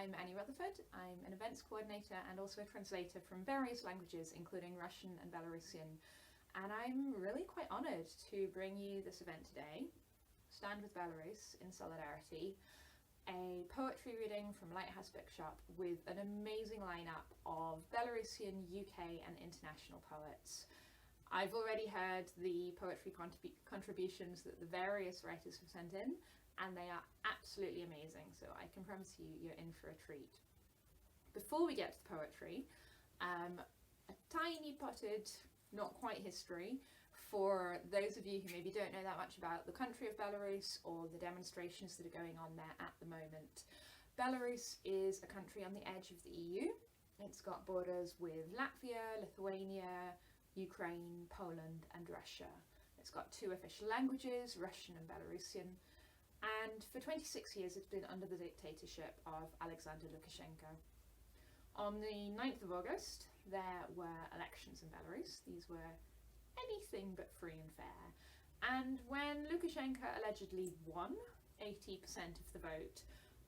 I'm Annie Rutherford. I'm an events coordinator and also a translator from various languages, including Russian and Belarusian. And I'm really quite honoured to bring you this event today, Stand with Belarus in Solidarity, a poetry reading from Lighthouse Bookshop with an amazing lineup of Belarusian, UK and international poets. I've already heard the poetry contributions that the various writers have sent in, and they are absolutely amazing, so I can promise you you're in for a treat. Before we get to the poetry, a tiny potted, not quite history, for those of you who maybe don't know that much about the country of Belarus or the demonstrations that are going on there at the moment. Belarus is a country on the edge of the EU. It's got borders with Latvia, Lithuania, Ukraine, Poland and Russia. It's got two official languages, Russian and Belarusian, and for 26 years it's been under the dictatorship of Alexander Lukashenko. On the 9th of August there were elections in Belarus. These were anything but free and fair, and when Lukashenko allegedly won 80% of the vote,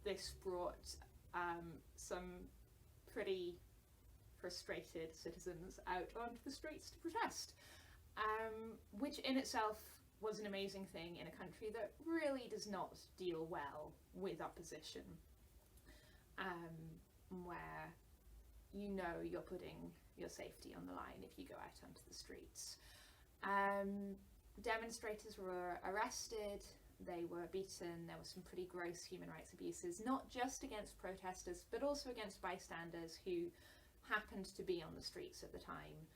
this brought some pretty frustrated citizens out onto the streets to protest, which in itself was an amazing thing in a country that really does not deal well with opposition, where you know you're putting your safety on the line if you go out onto the streets. Demonstrators were arrested, they were beaten, there were some pretty gross human rights abuses, not just against protesters but also against bystanders who happened to be on the streets at the time.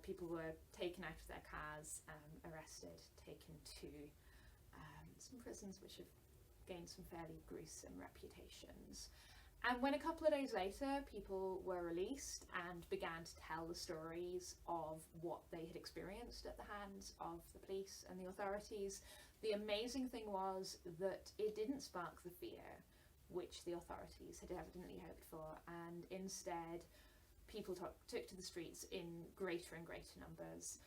People were taken out of their cars, arrested, taken to some prisons which have gained some fairly gruesome reputations. And when a couple of days later people were released and began to tell the stories of what they had experienced at the hands of the police and the authorities, the amazing thing was that it didn't spark the fear which the authorities had evidently hoped for, and instead people took to the streets in greater and greater numbers.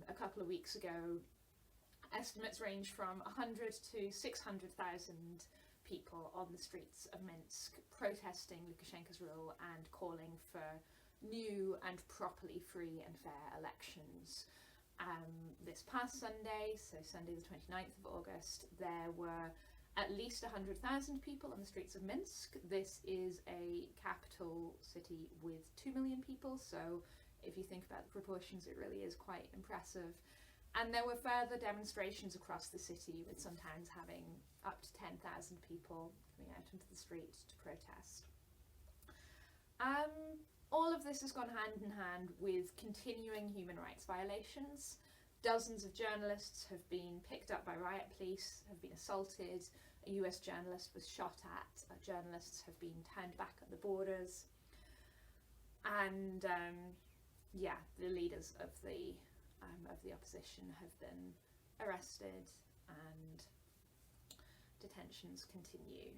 A couple of weeks ago, estimates range from 100 to 600,000 people on the streets of Minsk protesting Lukashenko's rule and calling for new and properly free and fair elections. This past Sunday, so Sunday the 29th of August, there were at least 100,000 people on the streets of Minsk. This is a capital city with 2 million people, so if you think about the proportions, it really is quite impressive. And there were further demonstrations across the city, with some towns having up to 10,000 people coming out into the street to protest. All of this has gone hand in hand with continuing human rights violations. Dozens of journalists have been picked up by riot police, have been assaulted, a US journalist was shot at, journalists have been turned back at the borders, and the leaders of the opposition have been arrested and detentions continue.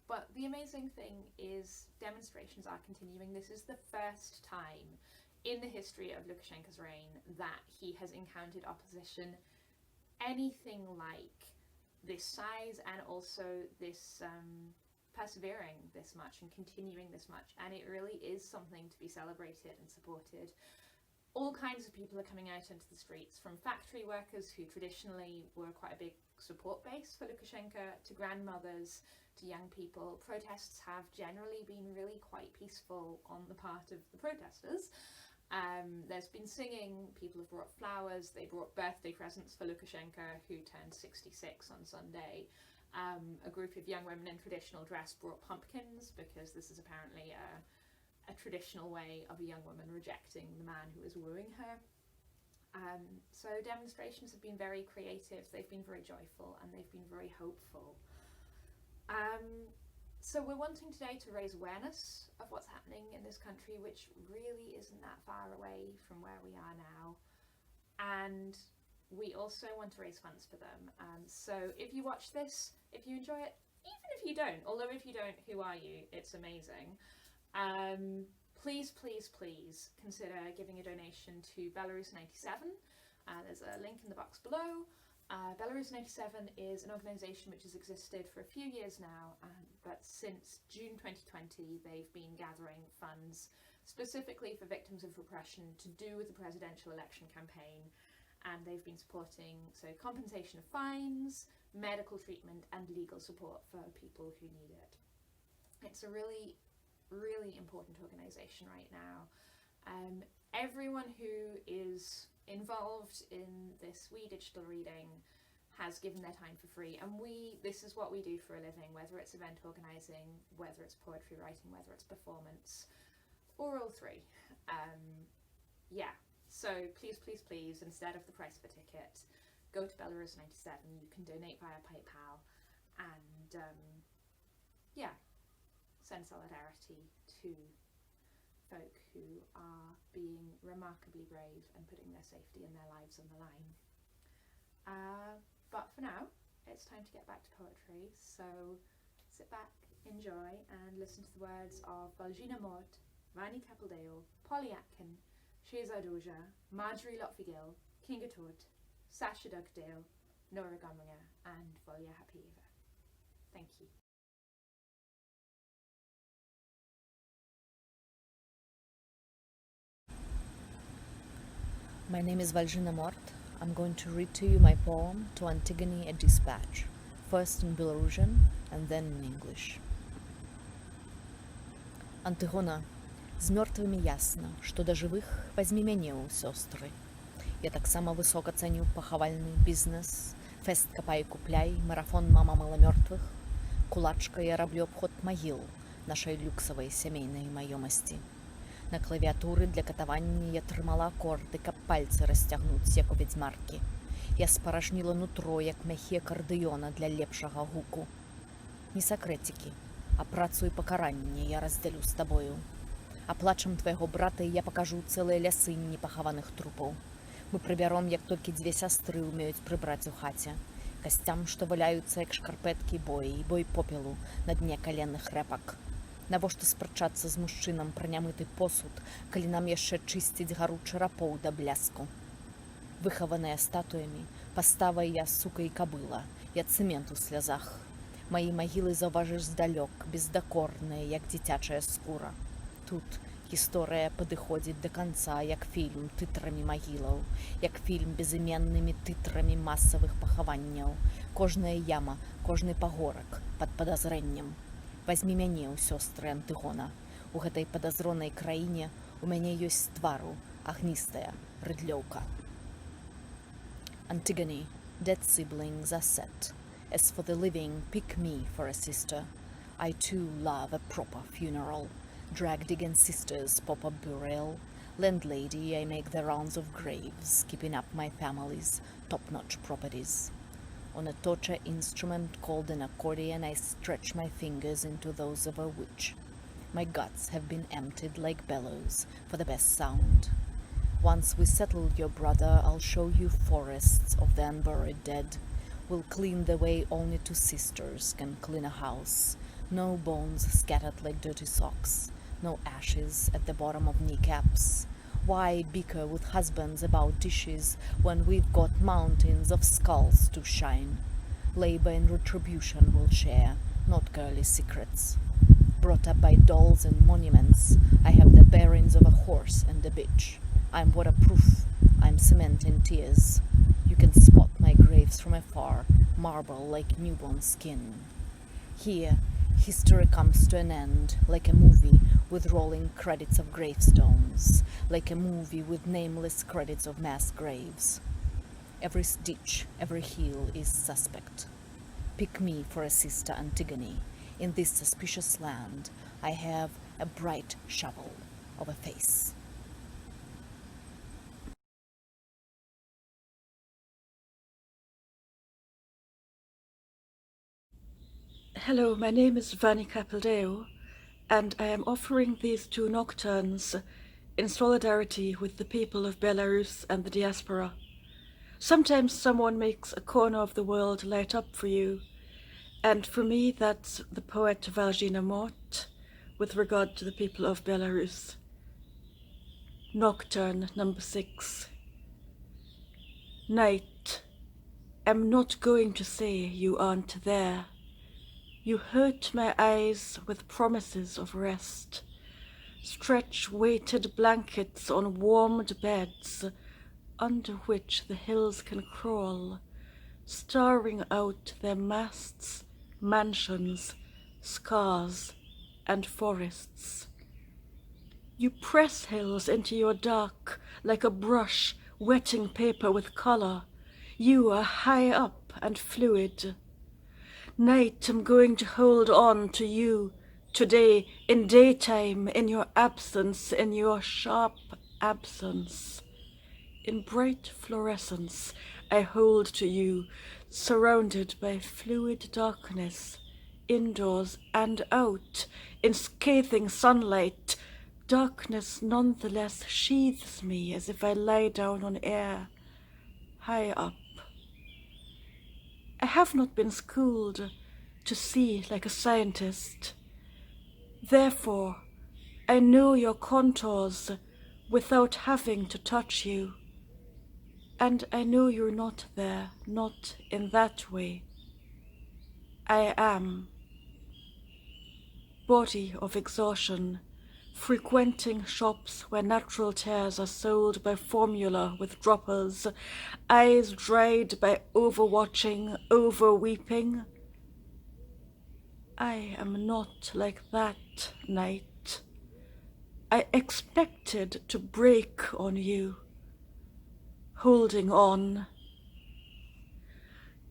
But the amazing thing is demonstrations are continuing. This is the first time in the history of Lukashenko's reign that he has encountered opposition anything like this size, and also this persevering this much and continuing this much, and it really is something to be celebrated and supported. All kinds of people are coming out into the streets, from factory workers who traditionally were quite a big support base for Lukashenko, to grandmothers, to young people. Protests have generally been really quite peaceful on the part of the protesters. There's been singing, people have brought flowers, they brought birthday presents for Lukashenko, who turned 66 on Sunday. A group of young women in traditional dress brought pumpkins, because this is apparently a traditional way of a young woman rejecting the man who is wooing her. So demonstrations have been very creative, they've been very joyful, and they've been very hopeful. So we're wanting today to raise awareness of what's happening in this country, which really isn't that far away from where we are now. And we also want to raise funds for them. So if you watch this, if you enjoy it, even if you don't, although if you don't, who are you? It's amazing. Please, please, please consider giving a donation to Belarus 97. There's a link in the box below. Belarus 97 is an organisation which has existed for a few years now, but since June 2020 they've been gathering funds specifically for victims of repression to do with the presidential election campaign, and they've been supporting compensation of fines, medical treatment and legal support for people who need it. It's a really, really important organisation right now. Everyone who is involved in this wee digital reading has given their time for free, and this is what we do for a living, whether it's event organising, whether it's poetry writing, whether it's performance, or all three. So please, instead of the price of a ticket, go to Belarus 97. You can donate via PayPal, and send solidarity to folk who are being remarkably brave and putting their safety and their lives on the line. But for now, it's time to get back to poetry, so sit back, enjoy, and listen to the words of Valzhyna Mort, Vahni Capildeo, Atkin, Shehzar Doja, Marjorie Lotfi Gill, Kinga Toth, Sasha Dugdale, Nora, Gomringer, and Volha Hapeyeva. Thank you. My name is Valzhyna Mort. I'm going to read to you my poem To Antigone a Dispatch, first in Belarusian and then in English. Антигона, з мертвими ясно, што да жывых вазьмі мяне ў сёстры. Я таксама высока цэню пахавальны бізнес, фэст капай купляй, марафон мама мала мёртвых. Кулачка я раблю абход магіл нашай люксавай сямейнай маёмасці. На клавіатуры для катавання я трымала акорды, каб пальцы расцягнуць, як у вядзьмаркі. Я спаражніла нутро, як мяхі акардэёна для лепшага гуку. Не сакрэцікі, а працу і пакаранне я раздзялю з табою. А плачам твайго брата я пакажу цэлыя лясы непахаваных трупаў. Мы прыбяром, як толькі дзве сястры ўмеюць прыбраць у хаце. Касцям, што валяюцца, як шкарпэткі бой попелу на дне каленных рэпак. Навошта спрачацца з мужчынам пра нямыты посуд, калі нам яшчэ чысціць гару чарапоў да бляску? Выхаваная статуямі, паставай я сука і кабыла, я цэмент у слязах. Маі магілы заўважыш здалёк, бездакорныя, як дзіцячая скура. Тут гісторыя падыходзіць да канца, як фільм тытрамі магілаў, як фільм безыменнымі тытрамі масавых пахаванняў. Кожная яма, кожны пагорак пад падазрэннем. Вазьмі мяне ў сёстры Антыгона. У гэтай падазронай краіне у мяне ёсць твару агністая рыдлёўка. Antigone, dead siblings are set. As for the living, pick me for a sister. I too love a proper funeral. Drag digging sisters, proper burial. Landlady, I make the rounds of graves, keeping up my family's top-notch properties. On a torture instrument called an accordion, I stretch my fingers into those of a witch. My guts have been emptied like bellows for the best sound. Once we settle your brother, I'll show you forests of the unburied dead. We'll clean the way only two sisters can clean a house. No bones scattered like dirty socks. No ashes at the bottom of kneecaps. Why bicker with husbands about dishes when we've got mountains of skulls to shine? Labor and retribution will share, not girly secrets. Brought up by dolls and monuments, I have the bearings of a horse and a bitch. I'm waterproof, I'm cement in tears. You can spot my graves from afar, marble like newborn skin. Here, history comes to an end, like a movie with rolling credits of gravestones, like a movie with nameless credits of mass graves. Every stitch, every heel is suspect. Pick me for a sister Antigone. In this suspicious land, I have a bright shovel of a face. Hello, my name is Vahni Capildeo, and I am offering these two nocturnes in solidarity with the people of Belarus and the diaspora. Sometimes someone makes a corner of the world light up for you, and for me that's the poet Valzhyna Mort with regard to the people of Belarus. Nocturne number 6. Night, am not going to say you aren't there. You hurt my eyes with promises of rest. Stretch weighted blankets on warmed beds, under which the hills can crawl, starring out their masts, mansions, scars, and forests. You press hills into your dark like a brush wetting paper with color. You are high up and fluid. Night, I'm going to hold on to you today, in daytime, in your absence, in your sharp absence. In bright fluorescence, I hold to you, surrounded by fluid darkness, indoors and out, in scathing sunlight. Darkness nonetheless sheathes me as if I lie down on air, high up. I have not been schooled to see like a scientist. Therefore, I know your contours without having to touch you. And I know you're not there, not in that way. I am. Body of exhaustion, frequenting shops where natural tears are sold by formula with droppers, eyes dried by overwatching, overweeping. I am not like that night. I expected to break on you, holding on.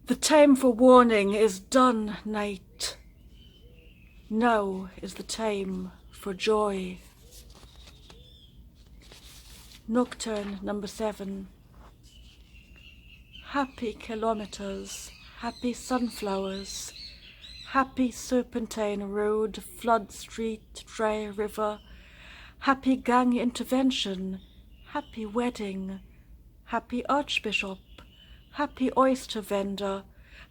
The time for warning is done, night. Now is the time for joy. Nocturne number 7. Happy kilometers, happy sunflowers, happy serpentine road, flood street, dry river, happy gang intervention, happy wedding, happy archbishop, happy oyster vendor,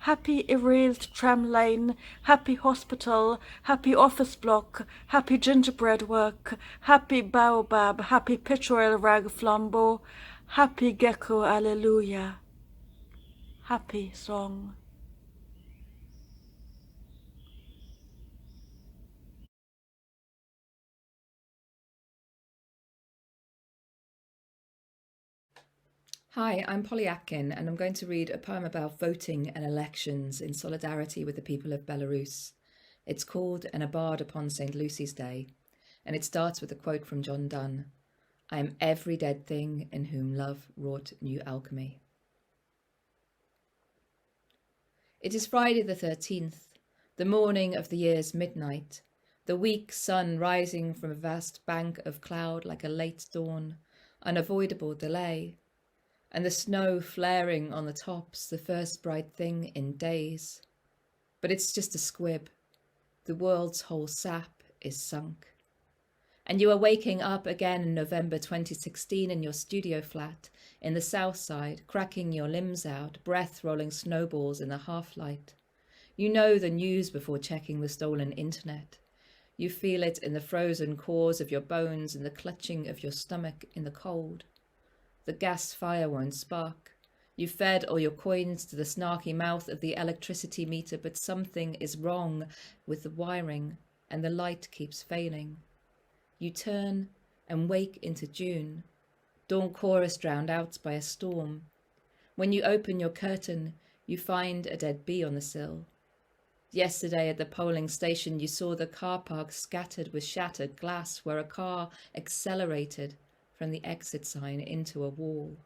happy erased tram line, happy hospital, happy office block, happy gingerbread work, happy baobab, happy pitch oil rag flambeau, happy gecko alleluia, happy song. Hi, I'm Polly Atkin, and I'm going to read a poem about voting and elections in solidarity with the people of Belarus. It's called An Abard upon St. Lucy's Day, and it starts with a quote from John Donne. I am every dead thing in whom love wrought new alchemy. It is Friday the 13th, the morning of the year's midnight, the weak sun rising from a vast bank of cloud like a late dawn, unavoidable delay, and the snow flaring on the tops, the first bright thing in days. But it's just a squib. The world's whole sap is sunk. And you are waking up again in November 2016 in your studio flat in the south side, cracking your limbs out, breath rolling snowballs in the half-light. You know the news before checking the stolen internet. You feel it in the frozen cores of your bones, in the clutching of your stomach in the cold. The gas fire won't spark. You fed all your coins to the snarky mouth of the electricity meter, but something is wrong with the wiring and the light keeps failing. You turn and wake into June, dawn chorus drowned out by a storm. When you open your curtain, you find a dead bee on the sill. Yesterday at the polling station, you saw the car park scattered with shattered glass where a car accelerated from the exit sign into a wall.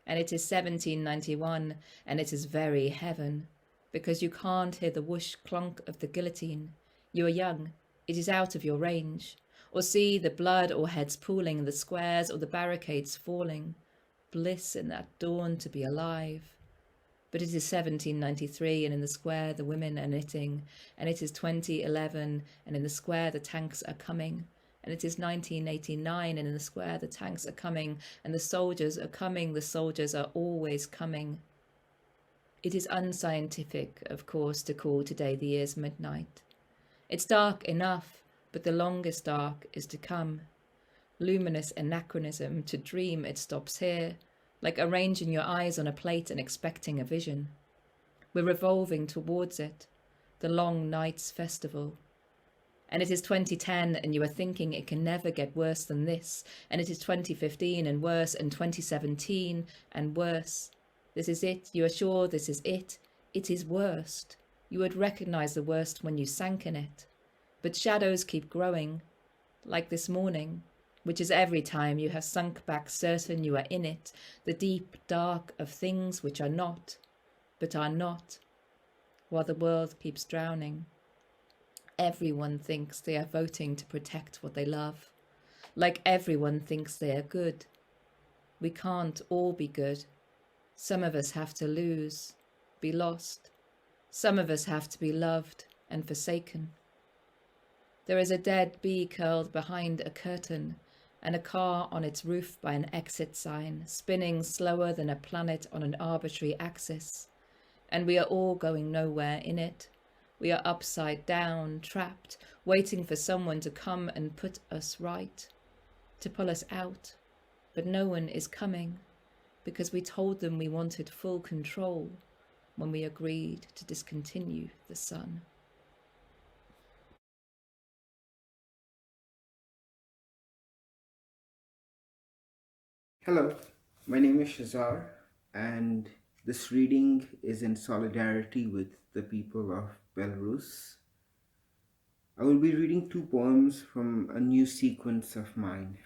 And it is 1791, and it is very heaven, because you can't hear the whoosh clunk of the guillotine. You are young, it is out of your range, or see the blood or heads pooling in the squares or the barricades falling. Bliss in that dawn to be alive. But it is 1793, and in the square the women are knitting, and it is 2011, and in the square the tanks are coming. And it is 1989, and in the square the tanks are coming, and the soldiers are coming, the soldiers are always coming. It is unscientific, of course, to call today the year's midnight. It's dark enough, but the longest dark is to come. Luminous anachronism to dream it stops here, like arranging your eyes on a plate and expecting a vision. We're revolving towards it, the long night's festival. And it is 2010 and you are thinking it can never get worse than this. And it is 2015 and worse, and 2017 and worse. This is it. You are sure this is it. It is worst. You would recognize the worst when you sank in it. But shadows keep growing, like this morning, which is every time you have sunk back certain you are in it, the deep dark of things which are not, but are not, while the world keeps drowning. Everyone thinks they are voting to protect what they love, like everyone thinks they are good. We can't all be good. Some of us have to lose, be lost. Some of us have to be loved and forsaken. There is a dead bee curled behind a curtain, and a car on its roof by an exit sign, spinning slower than a planet on an arbitrary axis. And we are all going nowhere in it. We are upside down, trapped, waiting for someone to come and put us right, to pull us out. But no one is coming, because we told them we wanted full control when we agreed to discontinue the sun. Hello, my name is Shehzar, and this reading is in solidarity with the people of Belarus. I will be reading two poems from a new sequence of mine.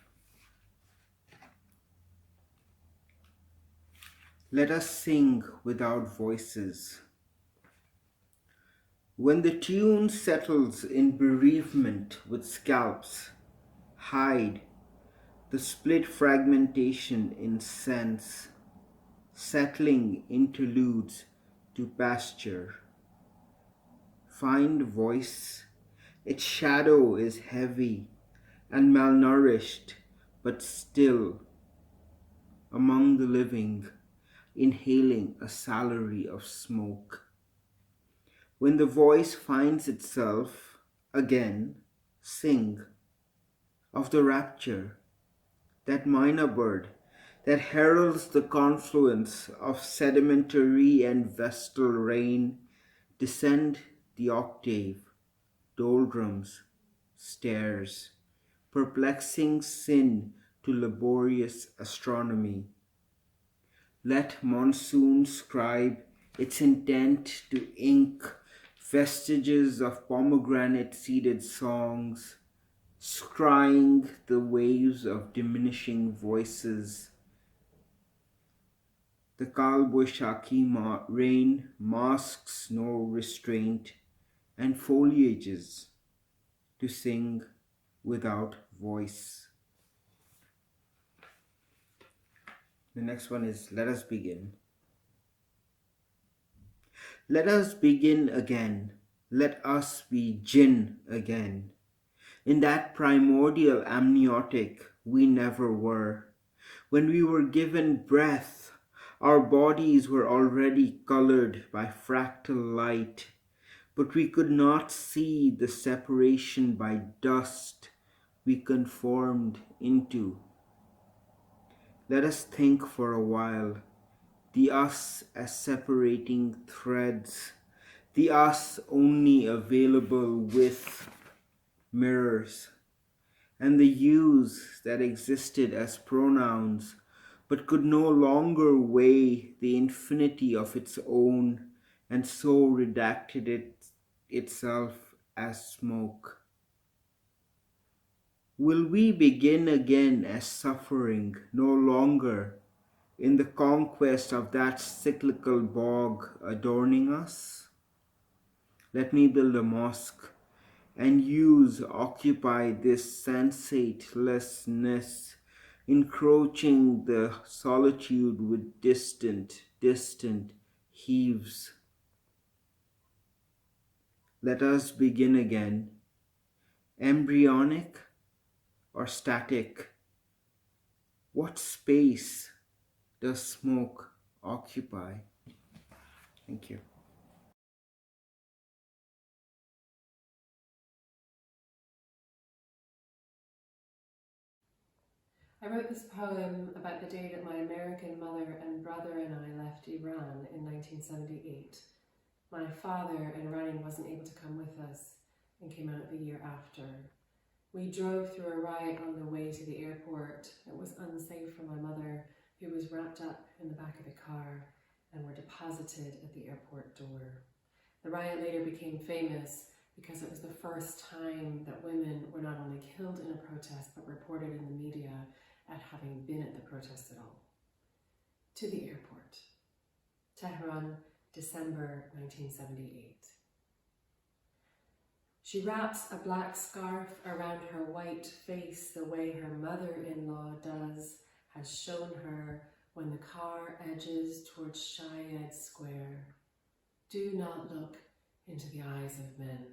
Let us sing without voices. When the tune settles in bereavement with scalps, hide the split fragmentation in sense, settling interludes to pasture. Find voice, its shadow is heavy and malnourished, but still among the living, inhaling a salary of smoke. When the voice finds itself again, sing of the rapture, that minor bird that heralds the confluence of sedimentary and vestal rain, descend the octave, doldrums, stairs, perplexing sin to laborious astronomy. Let monsoon scribe its intent to ink vestiges of pomegranate-seeded songs, scrying the waves of diminishing voices. The Kalboishaki rain masks no restraint and foliages to sing without voice. The next one is Let Us Begin. Let us begin again. Let us be jinn again. In that primordial amniotic we never were. When we were given breath, our bodies were already colored by fractal light, but we could not see the separation by dust we conformed into. Let us think for a while, the us as separating threads, the us only available with mirrors, and the yous that existed as pronouns but could no longer weigh the infinity of its own and so redacted itself as smoke. Will we begin again as suffering, no longer in the conquest of that cyclical bog adorning us? Let me build a mosque and occupy this sensatelessness, encroaching the solitude with distant heaves. Let us begin again, embryonic or static. What space does smoke occupy? Thank you. I wrote this poem about the day that my American mother and brother and I left Iran in 1978. My father in Iran wasn't able to come with us and came out the year after. We drove through a riot on the way to the airport. It was unsafe for my mother, who was wrapped up in the back of the car, and were deposited at the airport door. The riot later became famous because it was the first time that women were not only killed in a protest, but reported in the media at having been at the protest at all. To the airport. Tehran, December 1978. She wraps a black scarf around her white face the way her mother-in-law does, has shown her when the car edges towards Shayed Square. Do not look into the eyes of men.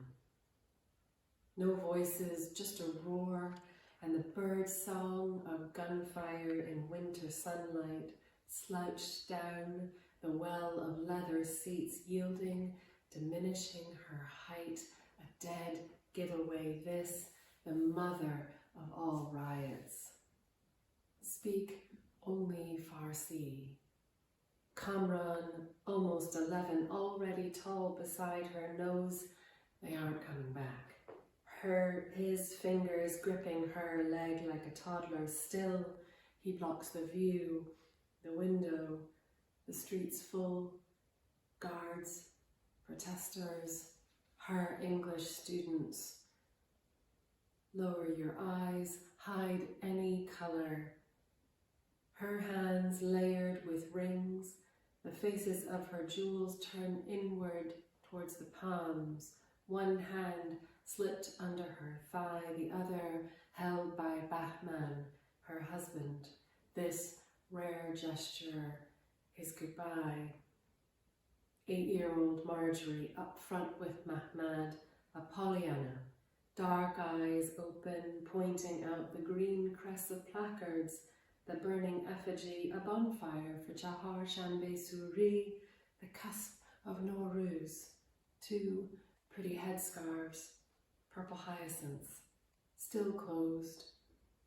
No voices, just a roar and the bird song of gunfire in winter sunlight slouched down the well of leather seats, yielding, diminishing her height, a dead giveaway, this, the mother of all riots. Speak only Farsi. Kamran, almost 11, already tall beside her, knows they aren't coming back. His fingers gripping her leg like a toddler. Still, he blocks the view, the window, the streets full, guards, protesters, her English students. Lower your eyes, hide any color. Her hands layered with rings, the faces of her jewels turn inward towards the palms, one hand slipped under her thigh, the other held by Bahman, her husband. This rare gesture, his goodbye. 8-year-old Marjorie up front with Mahmad, a Pollyanna, dark eyes open, pointing out the green crest of placards, the burning effigy, a bonfire for Chahar Shanbe Suri, the cusp of Nowruz, 2 pretty headscarves, purple hyacinths, still closed,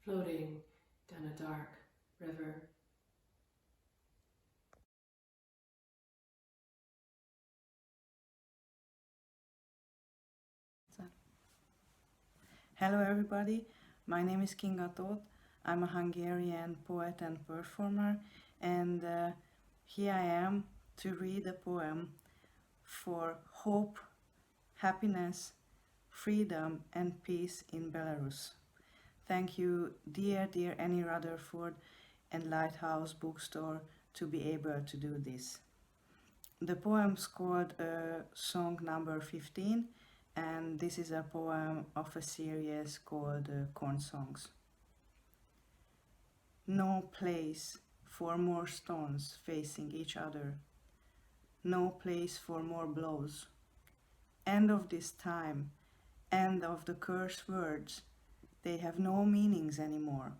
floating down a dark river. Hello everybody, my name is Kinga Toth. I'm a Hungarian poet and performer, and here I am to read a poem for hope, happiness, freedom and peace in Belarus. Thank you, dear Annie Rutherford and Lighthouse Bookstore, to be able to do this. The poem's called Song Number 15, and this is a poem of a series called Corn Songs. No place for more stones facing each other. No place for more blows. End of this time, end of the curse words. They have no meanings anymore.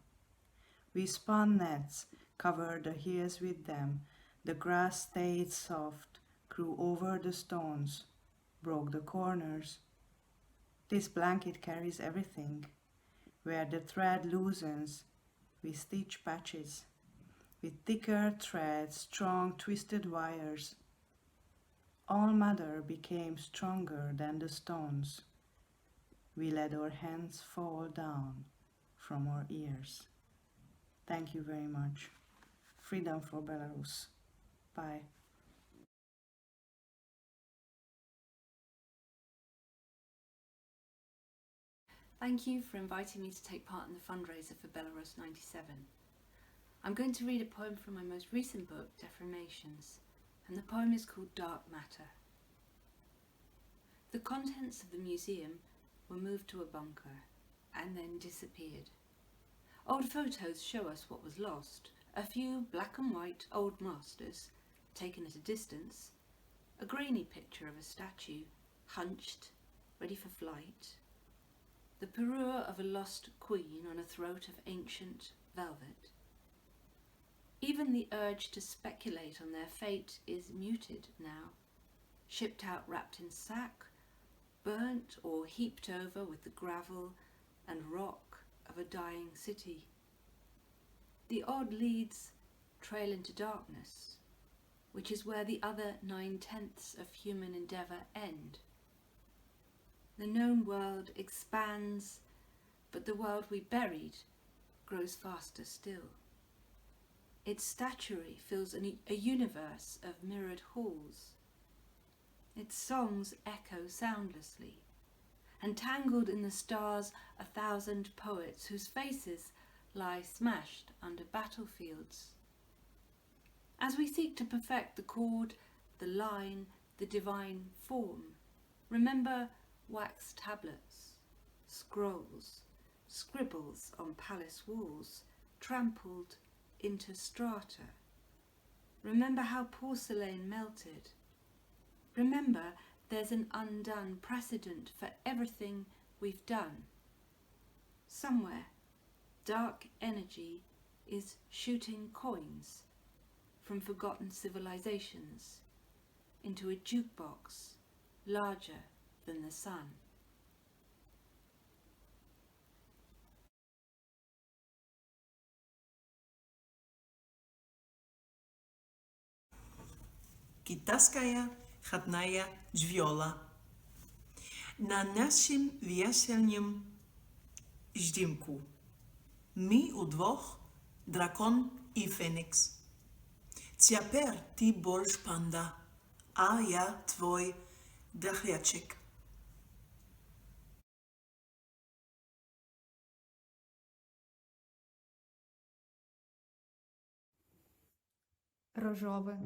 We spun nets, covered the hills with them. The grass stayed soft, grew over the stones, broke the corners. This blanket carries everything. Where the thread loosens, we stitch patches. With thicker threads, strong twisted wires. All Mother became stronger than the stones. We let our hands fall down from our ears. Thank you very much. Freedom for Belarus. Bye. Thank you for inviting me to take part in the fundraiser for Belarus 97. I'm going to read a poem from my most recent book, Deformations, and the poem is called Dark Matter. The contents of the museum were moved to a bunker and then disappeared. Old photos show us what was lost, a few black and white old masters taken at a distance, a grainy picture of a statue, hunched, ready for flight, the parure of a lost queen on a throat of ancient velvet. Even the urge to speculate on their fate is muted now, shipped out wrapped in sack, burnt or heaped over with the gravel and rock of a dying city. The odd leads trail into darkness, which is where the other 9/10 of human endeavour end. The known world expands, but the world we buried grows faster still. Its statuary fills a universe of mirrored halls. Its songs echo soundlessly, and tangled in the stars 1,000 poets whose faces lie smashed under battlefields. As we seek to perfect the chord, the line, the divine form, remember wax tablets, scrolls, scribbles on palace walls, trampled into strata. Remember how porcelain melted. Remember there's an undone precedent for everything we've done. Somewhere, dark energy is shooting coins from forgotten civilizations into a jukebox larger than the sun. Китайская входная джвела. На нашем весельном ждимку. Мы удвох, дракон и феникс. Теперь ты больше панда, а я твой драхлячик. Ружовы,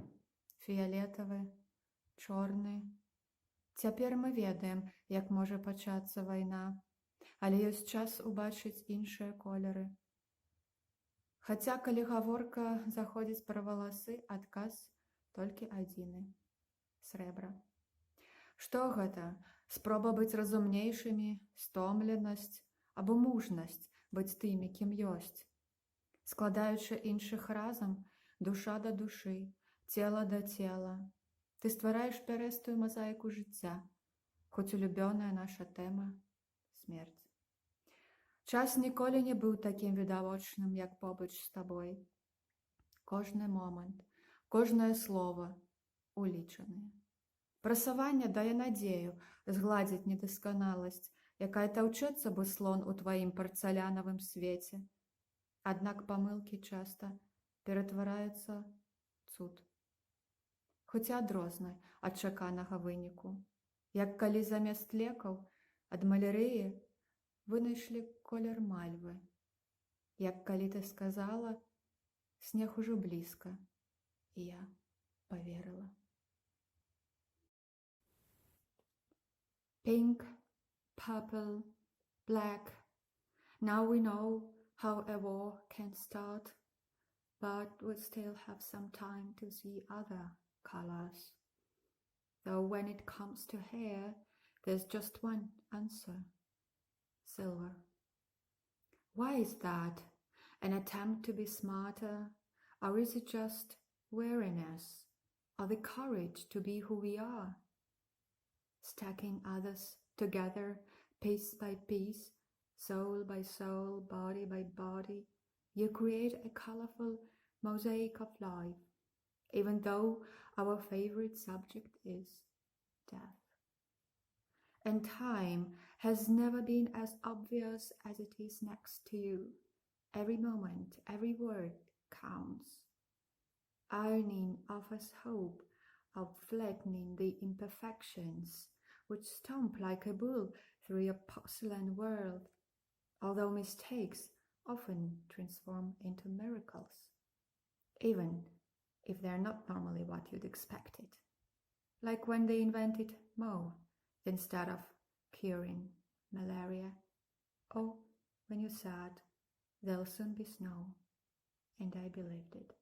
фіялетавы, чорны. Цяпер мы ведаем, як можа пачацца вайна, але ёсць час убачыць іншыя колеры. Хаця, калі гаворка заходзіць пра валасы, адказ толькі адзіны – срэбра. Што гэта? Спроба быць разумнейшымі, стомленасць або мужнасць быць тымі, кім ёсць. Складаючы іншых разам, душа да душы, цела да цела. Ты ствараеш пярэстую мазаіку жыцця, хоць улюбёная наша тэма – смерць. Час ніколі не быў такім відавочным, як побач з табой. Кожны момант, кожнае слова улічанае. Прасаванне дае надзею згладзіць недасканаласць, якая таўчэцца бы слон у тваім парцалянавым свеце. Аднак памылкі часта ператвараюцца цуд. Хоць і адрозна ад чаканага выніку. Як калі замест лекаў ад малярыі вынайшлі колер мальвы. Як калі ты сказала, снег ужо блізка, і я поверила. Pink, purple, black. Now we know how a war can start, but we still have some time to see other colors. Though when it comes to hair, there's just one answer. Silver. Why is that? An attempt to be smarter? Or is it just weariness? Or the courage to be who we are? Stacking others together, piece by piece, soul by soul, body by body, you create a colorful mosaic of life, even though our favorite subject is death. And time has never been as obvious as it is next to you. Every moment, every word counts. Ironing offers hope of flattening the imperfections which stomp like a bull through your porcelain world, although mistakes often transform into miracles, even if they're not normally what you'd expected. Like when they invented mauve instead of curing malaria, or when you said, there'll soon be snow, and I believed it.